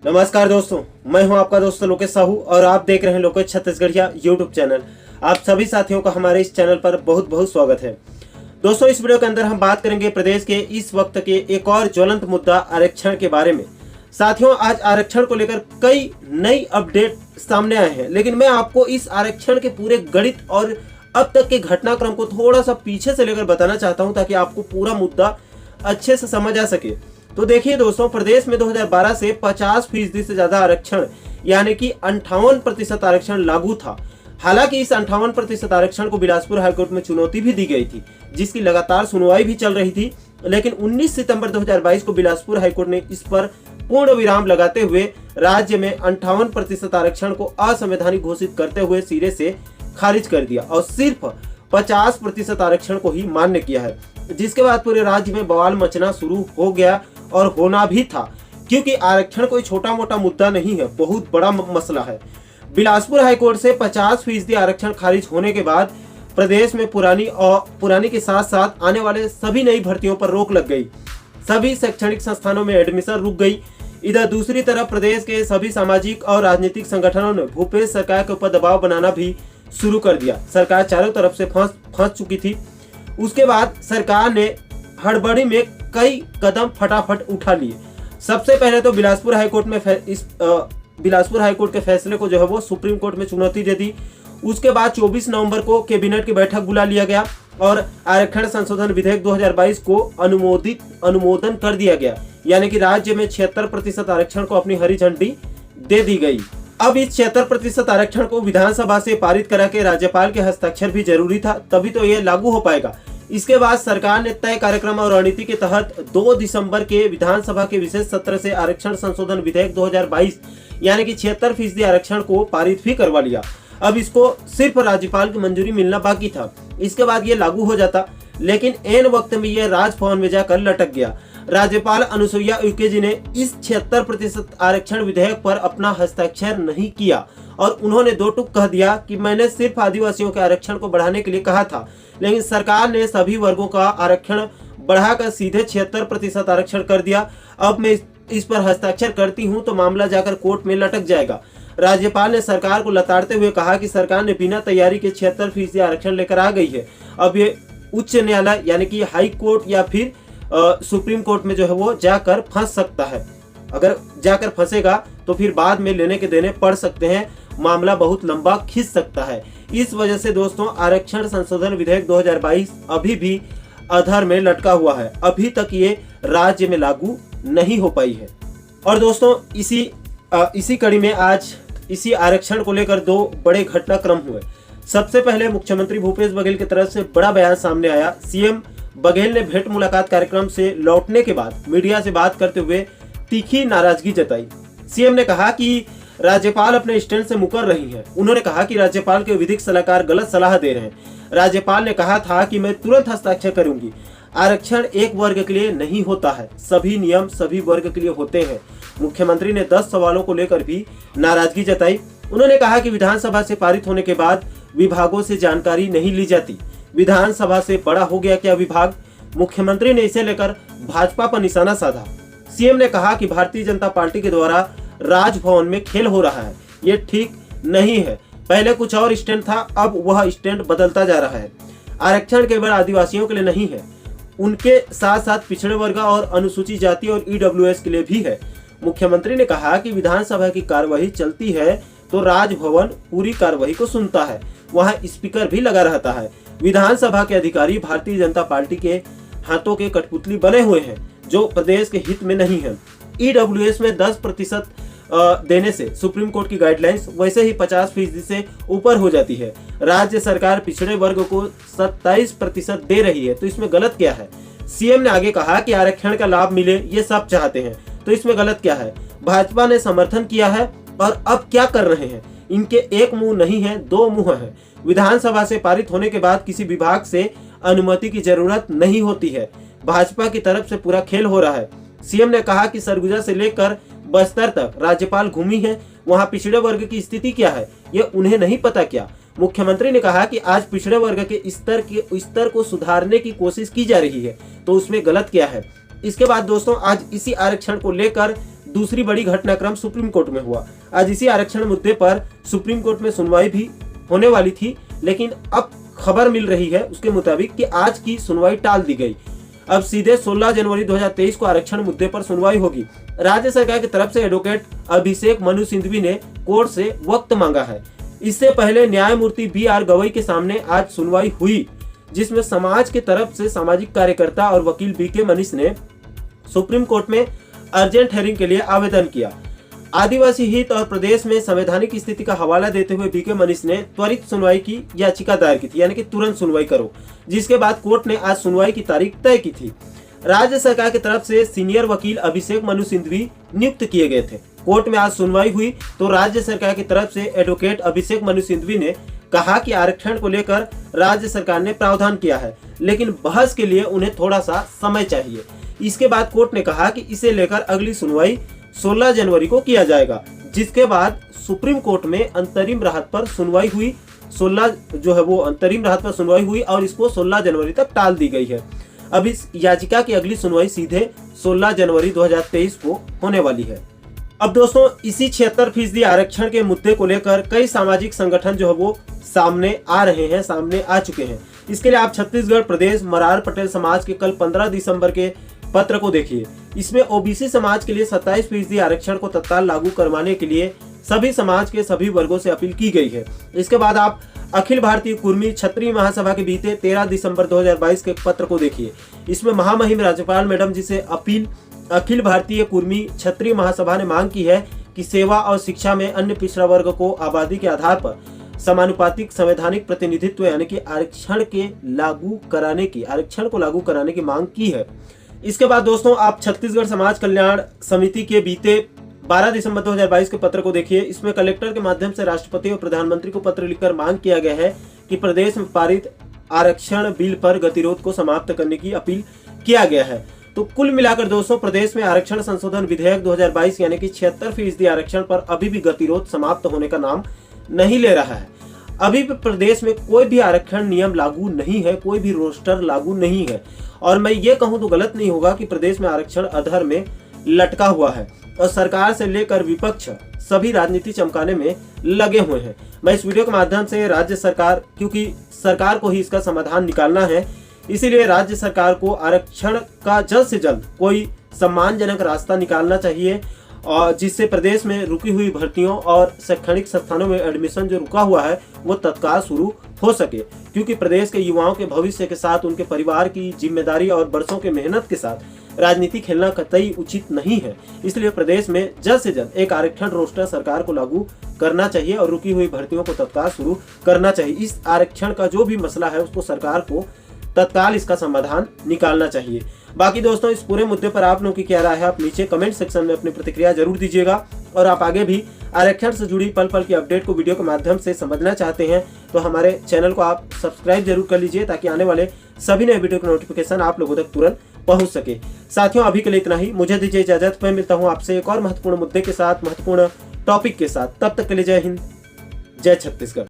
नमस्कार दोस्तों, मैं हूं आपका दोस्त लोकेश साहू और आप देख रहे हैं लोकेश छत्तीसगढ़िया यूट्यूब चैनल। आप सभी साथियों का हमारे इस चैनल पर बहुत बहुत स्वागत है। दोस्तों, इस वीडियो के अंदर हम बात करेंगे प्रदेश के इस वक्त के एक और ज्वलंत मुद्दा आरक्षण के बारे में। साथियों, आज आरक्षण को लेकर कई नई अपडेट सामने आए हैं, लेकिन मैं आपको इस आरक्षण के पूरे गणित और अब तक के घटनाक्रम को थोड़ा सा पीछे से लेकर बताना चाहता हूं, ताकि आपको पूरा मुद्दा अच्छे से समझ आ सके। तो देखिए दोस्तों, प्रदेश में 2012 से 50% से ज्यादा आरक्षण यानी कि 58% आरक्षण लागू था। हालांकि इस 58% आरक्षण को बिलासपुर हाईकोर्ट में चुनौती भी दी गई थी, जिसकी लगातार सुनवाई भी चल रही थी। लेकिन 19 सितंबर 2022 को बिलासपुर हाईकोर्ट ने इस पर पूर्ण विराम लगाते हुए राज्य में 58% आरक्षण को असंवैधानिक घोषित करते हुए सिरे से खारिज कर दिया और सिर्फ 50% आरक्षण को ही मान्य किया है, जिसके बाद पूरे राज्य में बवाल मचना शुरू हो गया और होना भी था, क्योंकि आरक्षण कोई छोटा मोटा मुद्दा नहीं है, बहुत बड़ा मसला है। बिलासपुर हाईकोर्ट से 50% आरक्षण खारिज होने के बाद प्रदेश में पुरानी के साथ साथ आने वाले सभी नई भर्तियों पर रोक लग गई। सभी शैक्षणिक संस्थानों में एडमिशन रुक गई। इधर दूसरी तरफ प्रदेश के सभी सामाजिक और राजनीतिक संगठनों ने भूपेश सरकार के ऊपर दबाव बनाना भी शुरू कर दिया। सरकार चारों तरफ से फंस चुकी थी। उसके बाद सरकार ने हड़बड़ी में कई कदम फटाफट उठा लिए। सबसे पहले तो बिलासपुर हाईकोर्ट के फैसले को जो है वो सुप्रीम कोर्ट में चुनौती दे दी। उसके बाद 24 नवंबर को कैबिनेट की बैठक बुला लिया गया और आरक्षण संशोधन विधेयक 2022 को अनुमोदन कर दिया गया, यानी कि राज्य में 76% आरक्षण को अपनी हरी झंडी दे दी गई। अब इस 76% आरक्षण को विधानसभा से पारित करा के राज्यपाल के हस्ताक्षर भी जरूरी था, तभी तो ये लागू हो पाएगा। इसके बाद सरकार ने तय कार्यक्रम और रणनीति के तहत 2 दिसंबर के विधानसभा के विशेष सत्र से आरक्षण संशोधन विधेयक 2022 यानी कि 76% आरक्षण को पारित भी करवा लिया। अब इसको सिर्फ राज्यपाल की मंजूरी मिलना बाकी था, इसके बाद ये लागू हो जाता। लेकिन ऐन वक्त में ये राजभवन में जाकर लटक गया। राज्यपाल अनुसुईया उइके जी ने इस 76% आरक्षण विधेयक पर अपना हस्ताक्षर नहीं किया और उन्होंने दो टूक कह दिया कि मैंने सिर्फ आदिवासियों के आरक्षण को बढ़ाने के लिए कहा था, लेकिन सरकार ने सभी वर्गों का आरक्षण बढ़ाकर सीधे 76% आरक्षण कर दिया। अब मैं इस पर हस्ताक्षर करती हूं तो मामला जाकर कोर्ट में लटक जाएगा। राज्यपाल ने सरकार को लताड़ते हुए कहा कि सरकार ने बिना तैयारी के 76% आरक्षण लेकर आ गई है। अब ये उच्च न्यायालय यानी कि हाई कोर्ट या फिर सुप्रीम कोर्ट में जो है वो जाकर फंस सकता है। अगर जाकर फंसेगा तो फिर बाद में लेने के देने पड़ सकते हैं, मामला बहुत लंबा खिंच सकता है। इस वजह से दोस्तों, आरक्षण संशोधन विधेयक 2022 अभी भी अधर में लटका हुआ है। अभी तक ये राज्य में लागू नहीं हो पाई है। और दोस्तों, इसी कड़ी में आज इसी आरक्षण को लेकर 2 बड़े घटनाक्रम हुए। सबसे पहले मुख्यमंत्री भूपेश बघेल की तरफ से बड़ा बयान सामने आया। सीएम बघेल ने भेंट मुलाकात कार्यक्रम से लौटने के बाद मीडिया से बात करते हुए तीखी नाराजगी जताई। सीएम ने कहा कि राज्यपाल अपने स्टैंड से मुकर रही हैं। उन्होंने कहा कि राज्यपाल के विधिक सलाहकार गलत सलाह दे रहे हैं। राज्यपाल ने कहा था कि मैं तुरंत हस्ताक्षर करूंगी। आरक्षण एक वर्ग के लिए नहीं होता है, सभी नियम सभी वर्ग के लिए होते हैं। मुख्यमंत्री ने 10 सवालों को लेकर भी नाराजगी जताई। उन्होंने कहा कि विधानसभा से पारित होने के बाद विभागों से जानकारी नहीं ली जाती। विधानसभा से बड़ा हो गया क्या विभाग? मुख्यमंत्री ने इसे लेकर भाजपा पर निशाना साधा। सीएम ने कहा कि भारतीय जनता पार्टी के द्वारा राजभवन में खेल हो रहा है, ये ठीक नहीं है। पहले कुछ और स्टैंड था, अब वह स्टैंड बदलता जा रहा है। आरक्षण केवल आदिवासियों के लिए नहीं है, उनके साथ साथ पिछड़े वर्ग और अनुसूचित जाति और ईडब्ल्यूएस के लिए भी है। मुख्यमंत्री ने कहा कि विधानसभा की कार्यवाही चलती है तो राजभवन पूरी कार्यवाही को सुनता है, वहां स्पीकर भी लगा रहता है। विधानसभा के अधिकारी भारतीय जनता पार्टी के हाथों के कठपुतली बने हुए हैं, जो प्रदेश के हित में नहीं है। ईडब्ल्यूएस में 10% देने से सुप्रीम कोर्ट की गाइडलाइंस वैसे ही 50% से ऊपर हो जाती है। राज्य सरकार पिछड़े वर्ग को 27% दे रही है, तो इसमें गलत क्या है? सीएम ने आगे कहा कि आरक्षण का लाभ मिले ये सब चाहते हैं, तो इसमें गलत क्या है? भाजपा ने समर्थन किया है और अब क्या कर रहे हैं? इनके एक मुंह नहीं है, 2 मुंह है। विधानसभा से पारित होने के बाद किसी विभाग से अनुमति की जरूरत नहीं होती है। भाजपा की तरफ से पूरा खेल हो रहा है। सीएम ने कहा कि सरगुजा से लेकर बस्तर तक राज्यपाल घूमी है, वहां पिछड़े वर्ग की स्थिति क्या है ये उन्हें नहीं पता क्या? मुख्यमंत्री ने कहा कि आज पिछड़े वर्ग के स्तर को सुधारने की कोशिश की जा रही है, तो उसमें गलत क्या है? इसके बाद दोस्तों, आज इसी आरक्षण को लेकर दूसरी बड़ी घटनाक्रम सुप्रीम कोर्ट में हुआ। आज इसी आरक्षण मुद्दे पर सुप्रीम कोर्ट में सुनवाई भी होने वाली थी, लेकिन अब खबर मिल रही है उसके मुताबिक कि आज की सुनवाई टाल दी गई। अब सीधे 16 जनवरी 2023 को आरक्षण मुद्दे पर सुनवाई होगी। राज्य सरकार की तरफ से एडवोकेट अभिषेक मनु सिंघवी ने कोर्ट से वक्त मांगा है। इससे पहले न्यायमूर्ति BR गवई के सामने आज सुनवाई हुई, जिसमें समाज के तरफ से सामाजिक कार्यकर्ता और वकील BK मनीष ने सुप्रीम कोर्ट में अर्जेंट हेयरिंग के लिए आवेदन किया। आदिवासी हित और प्रदेश में संवैधानिक स्थिति का हवाला देते हुए BK मनीष ने त्वरित सुनवाई की याचिका दायर की थी, यानी कि तुरंत सुनवाई करो, जिसके बाद कोर्ट ने आज सुनवाई की तारीख तय की थी। राज्य सरकार की तरफ से सीनियर वकील अभिषेक मनु सिंघवी नियुक्त किए गए थे। कोर्ट में आज सुनवाई हुई तो राज्य सरकार की तरफ से एडवोकेट अभिषेक मनु सिंघवी ने कहा कि आरक्षण को लेकर राज्य सरकार ने प्रावधान किया है, लेकिन बहस के लिए उन्हें थोड़ा सा समय चाहिए। इसके बाद कोर्ट ने कहा कि इसे लेकर अगली सुनवाई 16 जनवरी को किया जाएगा, जिसके बाद सुप्रीम कोर्ट में अंतरिम राहत पर सुनवाई हुई। 16 जो है वो अंतरिम राहत पर सुनवाई हुई और इसको 16 जनवरी तक टाल दी गई है। अब इस याचिका की अगली सुनवाई सीधे 16 जनवरी 2023 को होने वाली है। अब दोस्तों, इसी 76% आरक्षण के मुद्दे को लेकर कई सामाजिक संगठन जो है वो सामने आ रहे हैं, सामने आ चुके हैं। इसके लिए आप छत्तीसगढ़ प्रदेश मरार पटेल समाज के कल 15 दिसंबर के पत्र को देखिए। इसमें OBC समाज के लिए 27% आरक्षण को तत्काल लागू करवाने के लिए सभी समाज के सभी वर्गों से अपील की गई है। इसके बाद आप अखिल भारतीय कुर्मी क्षत्रिय महासभा के बीते 13 दिसंबर 2022 के पत्र को देखिए। इसमें महामहिम राज्यपाल मैडम जी से अपील अखिल भारतीय कुर्मी क्षत्रिय महासभा ने मांग की है कि सेवा और शिक्षा में अन्य पिछड़ा वर्ग को आबादी के आधार पर समानुपातिक संवैधानिक प्रतिनिधित्व यानी कि आरक्षण को लागू कराने की मांग की है। इसके बाद दोस्तों, आप छत्तीसगढ़ समाज कल्याण समिति के बीते 12 दिसंबर 2022 के पत्र को देखिए। इसमें कलेक्टर के माध्यम से राष्ट्रपति और प्रधानमंत्री को पत्र लिखकर मांग किया गया है कि प्रदेश में पारित आरक्षण बिल पर गतिरोध को समाप्त करने की अपील किया गया है। तो कुल मिलाकर दोस्तों, प्रदेश में आरक्षण संशोधन विधेयक 2022 यानी कि 76% आरक्षण पर अभी भी गतिरोध समाप्त होने का नाम नहीं ले रहा है। अभी भी प्रदेश में कोई भी आरक्षण नियम लागू नहीं है, कोई भी रोस्टर लागू नहीं है। और मैं ये कहूँ तो गलत नहीं होगा कि प्रदेश में आरक्षण अधर में लटका हुआ है और सरकार से लेकर विपक्ष सभी राजनीति चमकाने में लगे हुए हैं। मैं इस वीडियो के माध्यम से राज्य सरकार, क्योंकि सरकार को ही इसका समाधान निकालना है, इसीलिए राज्य सरकार को आरक्षण का जल्द से जल्द कोई सम्मानजनक रास्ता निकालना चाहिए और जिससे प्रदेश में रुकी हुई भर्तियों और शैक्षणिक संस्थानों में एडमिशन जो रुका हुआ है वो तत्काल शुरू हो सके, क्योंकि प्रदेश के युवाओं के भविष्य के साथ उनके परिवार की जिम्मेदारी और बरसों के मेहनत के साथ राजनीति खेलना कतई उचित नहीं है। इसलिए प्रदेश में जल्द से जल्द एक आरक्षण रोस्टर सरकार को लागू करना चाहिए और रुकी हुई भर्तियों को तत्काल शुरू करना चाहिए। इस आरक्षण का जो भी मसला है उसको सरकार को तत्काल इसका समाधान निकालना चाहिए। बाकी दोस्तों, इस पूरे मुद्दे पर आप लोगों की क्या राय है, आप नीचे कमेंट सेक्शन में अपनी प्रतिक्रिया जरूर दीजिएगा। और आप आगे भी आरक्षण से जुड़ी पल पल की अपडेट को वीडियो के माध्यम से समझना चाहते हैं तो हमारे चैनल को आप सब्सक्राइब जरूर कर लीजिए, ताकि आने वाले सभी नए वीडियो के नोटिफिकेशन आप लोगों तक तुरंत पहुंच सके। साथियों, अभी के लिए इतना ही। मुझे दीजिए इजाजत। मैं मिलता हूं आपसे एक और महत्वपूर्ण मुद्दे के साथ, महत्वपूर्ण टॉपिक के साथ। तब तक के लिए जय हिंद, जय छत्तीसगढ़।